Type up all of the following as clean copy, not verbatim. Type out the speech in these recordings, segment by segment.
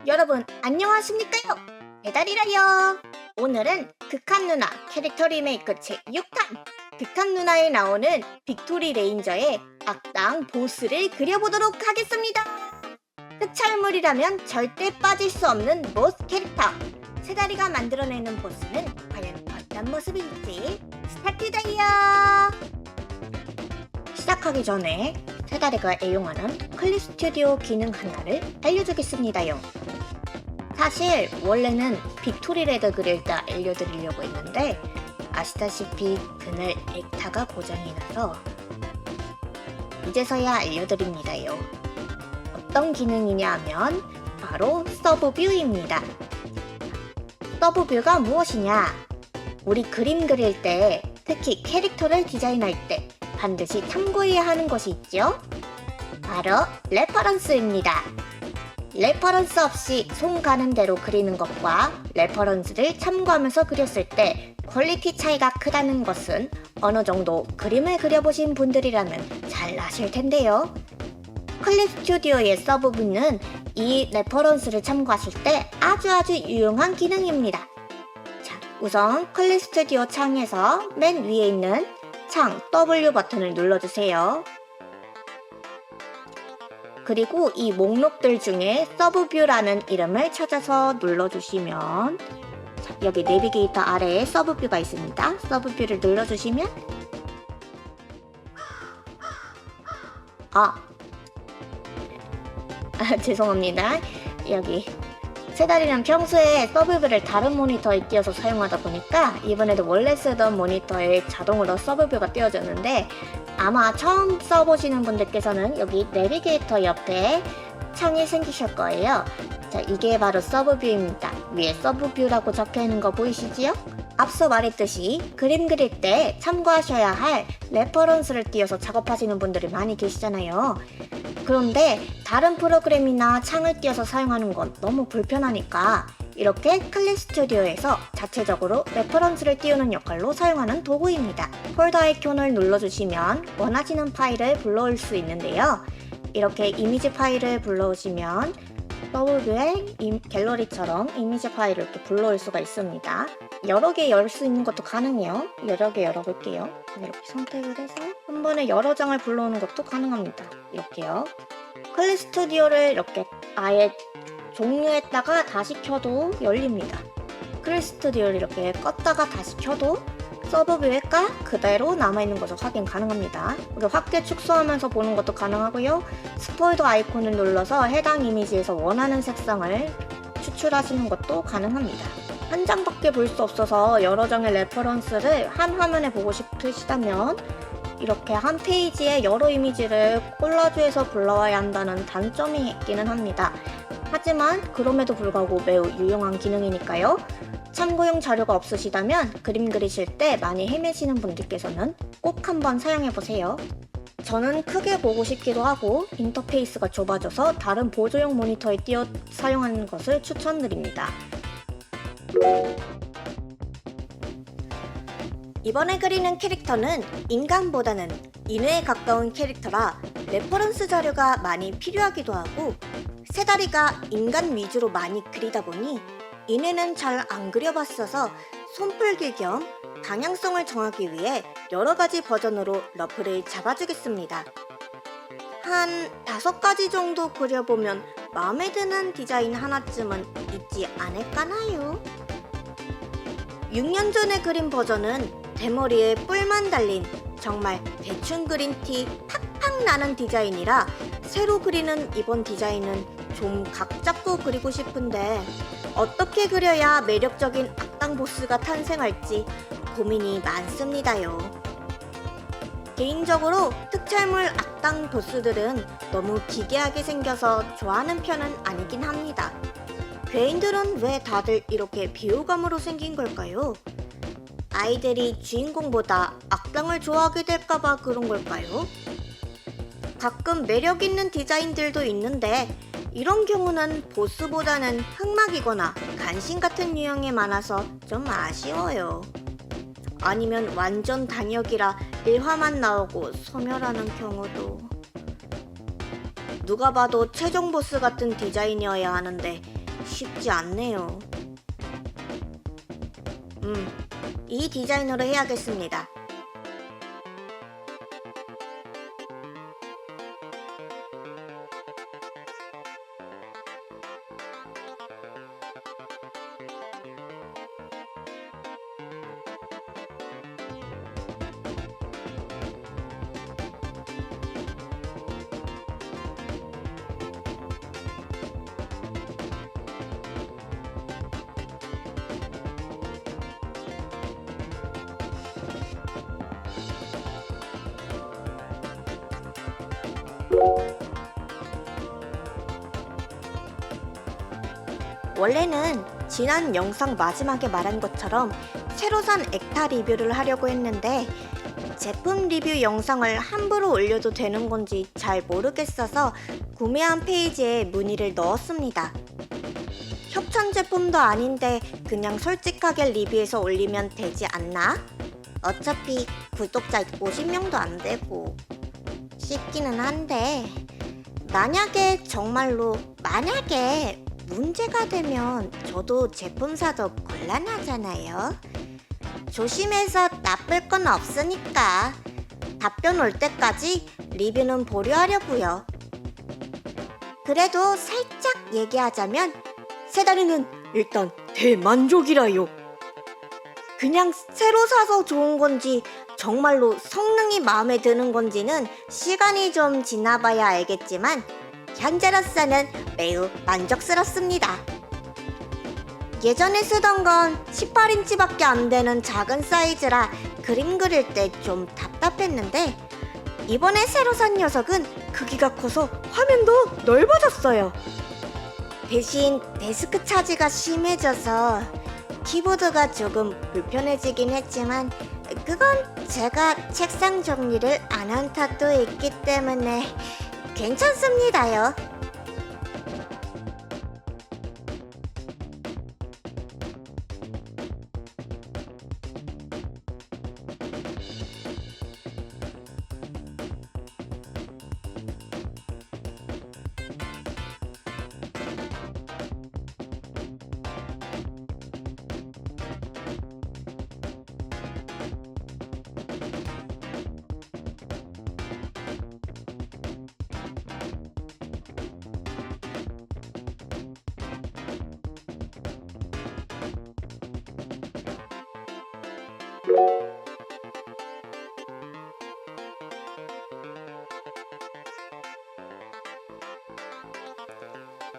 여러분 안녕하십니까요? 배달이라요. 오늘은 극한 누나 캐릭터 리메이크 제6탄 극한 누나에 나오는 빅토리 레인저의 악당 보스를 그려보도록 하겠습니다. 흑철물이라면 절대 빠질 수 없는 보스 캐릭터 세다리가 만들어내는 보스는 과연 어떤 모습일지 스타트다요. 시작하기 전에 세다리가 애용하는 클립 스튜디오 기능 하나를 알려주겠습니다요. 사실 원래는 빅토리 레드 그릴 때 알려드리려고 했는데 아시다시피 그날 액타가 고장이 나서 이제서야 알려드립니다요. 어떤 기능이냐 하면 바로 서브뷰입니다. 서브뷰가 무엇이냐? 우리 그림 그릴 때 특히 캐릭터를 디자인할 때 반드시 참고해야 하는 것이 있죠? 바로 레퍼런스입니다. 레퍼런스 없이 손 가는 대로 그리는 것과 레퍼런스를 참고하면서 그렸을 때 퀄리티 차이가 크다는 것은 어느 정도 그림을 그려보신 분들이라면 잘 아실 텐데요. 클립 스튜디오의 서브뷰는 이 레퍼런스를 참고하실 때 아주 유용한 기능입니다. 자, 우선 클립 스튜디오 창에서 맨 위에 있는 창 W 버튼을 눌러주세요. 그리고 이 목록들 중에 서브뷰라는 이름을 찾아서 눌러주시면 자, 여기 내비게이터 아래에 서브뷰가 있습니다. 서브뷰를 눌러주시면 죄송합니다. 여기 세달이는 평소에 서브뷰를 다른 모니터에 띄워서 사용하다 보니까 이번에도 원래 쓰던 모니터에 자동으로 서브뷰가 띄워졌는데 아마 처음 써보시는 분들께서는 여기 내비게이터 옆에 창이 생기실 거예요. 자, 이게 바로 서브뷰입니다. 위에 서브뷰라고 적혀있는 거 보이시지요? 앞서 말했듯이 그림 그릴 때 참고하셔야 할 레퍼런스를 띄워서 작업하시는 분들이 많이 계시잖아요. 그런데 다른 프로그램이나 창을 띄워서 사용하는 건 너무 불편하니까 이렇게 클립 스튜디오에서 자체적으로 레퍼런스를 띄우는 역할로 사용하는 도구입니다. 폴더 아이콘을 눌러주시면 원하시는 파일을 불러올 수 있는데요. 이렇게 이미지 파일을 불러오시면 서브뷰의 갤러리처럼 이미지 파일을 이렇게 불러올 수가 있습니다. 여러 개 열 수 있는 것도 가능해요. 여러 개 열어볼게요. 이렇게 선택을 해서 한 번에 여러 장을 불러오는 것도 가능합니다. 이렇게요. 클립 스튜디오를 이렇게 아예 종료했다가 다시 켜도 열립니다. 클립 스튜디오를 이렇게 껐다가 다시 켜도 서브뷰가 그대로 남아있는 것을 확인 가능합니다. 확대 축소하면서 보는 것도 가능하고요. 스폴더 아이콘을 눌러서 해당 이미지에서 원하는 색상을 추출하시는 것도 가능합니다. 한 장밖에 볼 수 없어서 여러 장의 레퍼런스를 한 화면에 보고 싶으시다면 이렇게 한 페이지에 여러 이미지를 콜라주해서 불러와야 한다는 단점이 있기는 합니다. 하지만 그럼에도 불구하고 매우 유용한 기능이니까요. 참고용 자료가 없으시다면 그림 그리실 때 많이 헤매시는 분들께서는 꼭 한번 사용해보세요. 저는 크게 보고 싶기도 하고 인터페이스가 좁아져서 다른 보조용 모니터에 띄워 사용하는 것을 추천드립니다. 이번에 그리는 캐릭터는 인간보다는 인외에 가까운 캐릭터라 레퍼런스 자료가 많이 필요하기도 하고 세다리가 인간 위주로 많이 그리다 보니 인외는 잘 안 그려봤어서 손풀기 겸 방향성을 정하기 위해 여러가지 버전으로 러프를 잡아주겠습니다. 한 5가지 정도 그려보면 마음에 드는 디자인 하나쯤은 있지 않을까나요? 6년 전에 그린 버전은 대머리에 뿔만 달린 정말 대충 그린 티 팍팍 나는 디자인이라 새로 그리는 이번 디자인은 좀 각 잡고 그리고 싶은데 어떻게 그려야 매력적인 악당 보스가 탄생할지 고민이 많습니다요. 개인적으로 특촬물 악당 보스들은 너무 기괴하게 생겨서 좋아하는 편은 아니긴 합니다. 괴인들은 왜 다들 이렇게 비호감으로 생긴 걸까요? 아이들이 주인공보다 악당을 좋아하게 될까봐 그런 걸까요? 가끔 매력 있는 디자인들도 있는데 이런 경우는 보스보다는 흑막이거나 간신 같은 유형이 많아서 좀 아쉬워요. 아니면 완전 단역이라 1화만 나오고 소멸하는 경우도. 누가 봐도 최종 보스 같은 디자인이어야 하는데 쉽지 않네요. 이 디자인으로 해야겠습니다. 원래는 지난 영상 마지막에 말한 것처럼 새로 산 액타 리뷰를 하려고 했는데 제품 리뷰 영상을 함부로 올려도 되는 건지 잘 모르겠어서 구매한 페이지에 문의를 넣었습니다. 협찬 제품도 아닌데 그냥 솔직하게 리뷰해서 올리면 되지 않나? 어차피 구독자 50명도 안 되고 싶기는 한데 만약에 문제가 되면 저도 제품 사도 곤란하잖아요. 조심해서 나쁠 건 없으니까 답변 올 때까지 리뷰는 보류하려고요. 그래도 살짝 얘기하자면 세다리는 일단 대만족이라요. 그냥 새로 사서 좋은 건지 정말로 성능이 마음에 드는 건지는 시간이 좀 지나봐야 알겠지만 현재로서는 매우 만족스럽습니다. 예전에 쓰던 건 18인치밖에 안 되는 작은 사이즈라 그림 그릴 때 좀 답답했는데 이번에 새로 산 녀석은 크기가 커서 화면도 넓어졌어요. 대신 데스크 차지가 심해져서 키보드가 조금 불편해지긴 했지만 그건 제가 책상 정리를 안 한 탓도 있기 때문에 괜찮습니다요.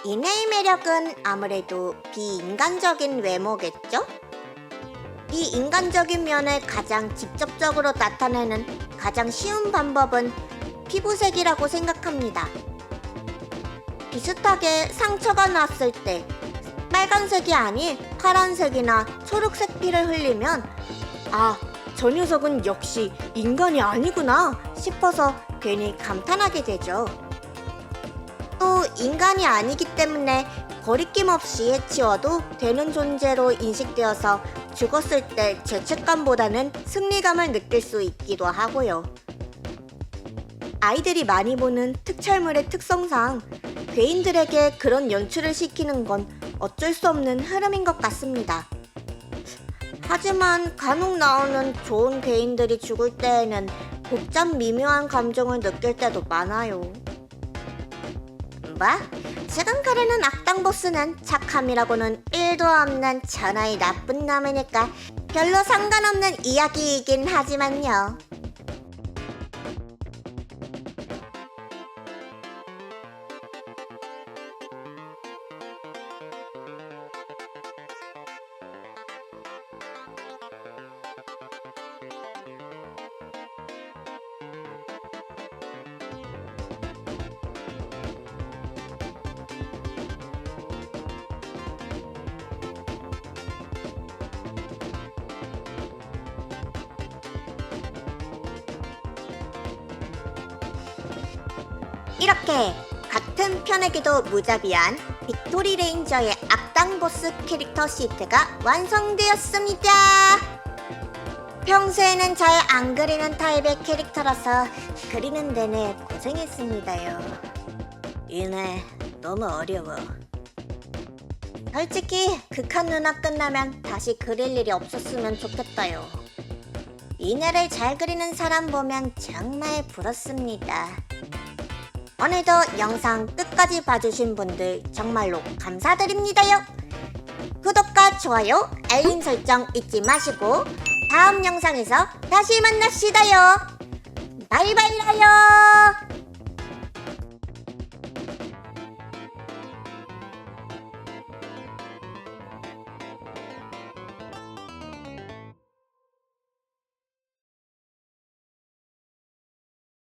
이네의 매력은 아무래도 비인간적인 외모겠죠? 비인간적인 면을 가장 직접적으로 나타내는 가장 쉬운 방법은 피부색이라고 생각합니다. 비슷하게 상처가 났을 때 빨간색이 아닌 파란색이나 초록색 피를 흘리면 저 녀석은 역시 인간이 아니구나 싶어서 괜히 감탄하게 되죠. 또 인간이 아니기 때문에 거리낌 없이 해치워도 되는 존재로 인식되어서 죽었을 때 죄책감보다는 승리감을 느낄 수 있기도 하고요. 아이들이 많이 보는 특촬물의 특성상 괴인들에게 그런 연출을 시키는 건 어쩔 수 없는 흐름인 것 같습니다. 하지만 간혹 나오는 좋은 괴인들이 죽을 때에는 복잡 미묘한 감정을 느낄 때도 많아요. 지금 그리는 악당 보스는 착함이라고는 1도 없는 천하의 나쁜 놈이니까 별로 상관없는 이야기이긴 하지만요. 이렇게 같은 편에게도 무자비한 빅토리 레인저의 악당 보스 캐릭터 시트가 완성되었습니다. 평소에는 잘 안 그리는 타입의 캐릭터라서 그리는 내내 고생했습니다요. 이네 너무 어려워. 솔직히 극한 누나 끝나면 다시 그릴 일이 없었으면 좋겠다요. 이내를 잘 그리는 사람 보면 정말 부럽습니다. 오늘도 영상 끝까지 봐주신 분들 정말로 감사드립니다요. 구독과 좋아요, 알림 설정 잊지 마시고 다음 영상에서 다시 만납시다요. 바이바이라요.